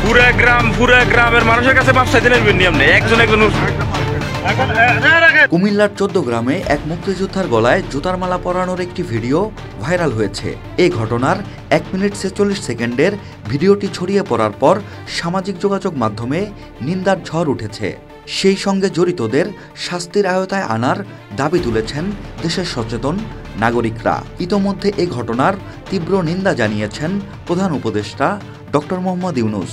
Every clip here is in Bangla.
পুরা গ্রামের মানুষের কাছে মাপ চাইতে নেবেন নিয়ম নেই, একজন কুমিল্লার 14 গ্রামে এক মুক্তিযোদ্ধার গলায় জুতার মালা পরানোর একটি ভিডিও ভাইরাল হয়েছে। এই ঘটনার 1 মিনিট 46 সেকেন্ডের ভিডিওটি ছড়িয়ে পড়ার পর সামাজিক যোগাযোগ মাধ্যমে নিন্দার ঝড় উঠেছে। সেই সঙ্গে জড়িতদের শাস্তির আওতায় আনার দাবি তুলেছেন দেশের সচেতন নাগরিকরা। ইতোমধ্যে এই ঘটনার তীব্র নিন্দা জানিয়েছেন প্রধান উপদেষ্টা ডক্টর মোহাম্মদ ইউনূস।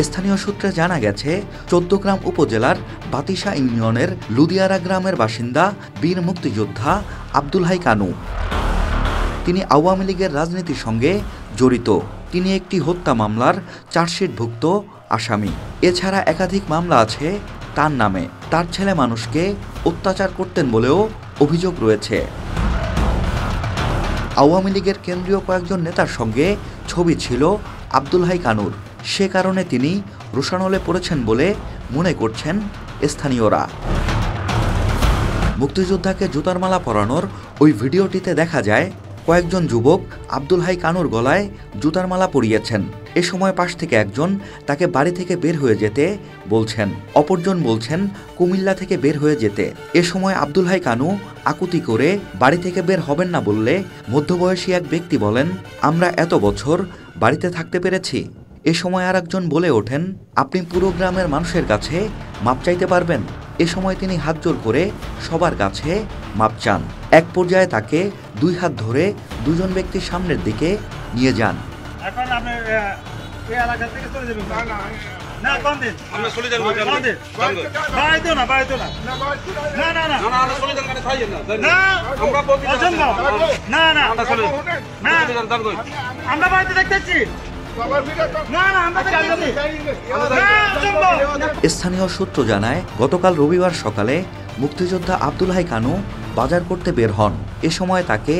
স্থানীয় সূত্রে জানা গেছে 14 গ্রাম উপজেলার বাতিশা ইউনিয়নের লুদিয়ারা গ্রামের বাসিন্দা বীর মুক্তিযোদ্ধা আব্দুল হাই কানু। তিনি আওয়ামী লীগের রাজনীতির সঙ্গে জড়িত। তিনি একটি হত্যা মামলার চার্জশিটভুক্ত আসামি। এছাড়া একাধিক মামলা আছে তার নামে। তার ছেলে মানুষকে অত্যাচার করতেন বলেও অভিযোগ রয়েছে। আওয়ামী লীগের কেন্দ্রীয় কয়েকজন নেতার সঙ্গে ছবি ছিল আব্দুল হাই কানুর। সে কারণে তিনি রোষানলে পড়েছেন বলে মনে করছেন স্থানীয়রা। মুক্তিযোদ্ধাকে জুতার মালা পরানোর ওই ভিডিওটিতে দেখা যায় কয়েকজন যুবক আব্দুল হাই কানুর গলায় জুতার মালা পরিয়েছেন। এ সময় পাশ থেকে একজন তাকে বাড়ি থেকে বের হয়ে যেতে বলছেন, অপরজন বলছেন কুমিল্লা থেকে বের হয়ে যেতে। এ সময় আব্দুল হাই কানু আকুতি করে বাড়ি থেকে বের হবেন না বললে মধ্যবয়সী এক ব্যক্তি বলেন, আমরা এত বছর বাড়িতে থাকতে পেরেছি। এ সময় আর একজন বলে ওঠেন, আপনি পুরো গ্রামের মানুষের কাছে মাপ চাইতে পারবেন। এ সময় তিনি হাত জোর করে সবার কাছে মাপ চান। এক পর্যায়ে তাকে 2 হাত ধরে দুজন ব্যক্তির সামনের দিকে নিয়ে যান। এখন আপনি এই এলাকা থেকে চলে যাবেন। না কোন দিন আমরা চলে যাব। কোন দিন বাইতো না না না না আমরা চলে যাব। মানে খাইয়েন না না আমরা বলছি না না আমরা চলে যাব না আমরা বাইতে দেখতেছি। স্থানীয় সূত্র জানায়, গতকাল রবিবার সকালে মুক্তিযোদ্ধা আব্দুল হাই কানু বাজার করতে বের হন। এ সময় তাকে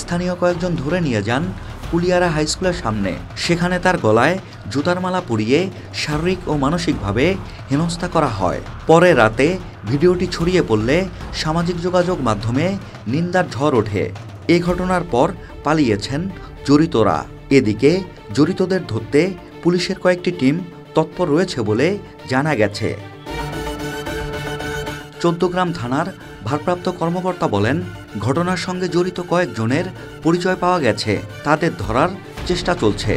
স্থানীয় কয়েকজন ধরে নিয়ে যান কুলিয়ারা হাই স্কুলের সামনে। সেখানে তার গলায় জুতার মালা পরিয়ে শারীরিক ও মানসিকভাবে হেনস্থা করা হয়। পরে রাতে ভিডিওটি ছড়িয়ে পড়লে সামাজিক যোগাযোগ মাধ্যমে নিন্দার ঝড় ওঠে। এ ঘটনার পর পালিয়েছেন জড়িতরা। এদিকে জড়িতদের ধরতে পুলিশের কয়েকটি টিম তৎপর রয়েছে বলে জানা গেছে। 14 গ্রাম থানার ভারপ্রাপ্ত কর্মকর্তা বলেন, ঘটনার সঙ্গে জড়িত কয়েকজনের পরিচয় পাওয়া গেছে। তাদের ধরার চেষ্টা চলছে।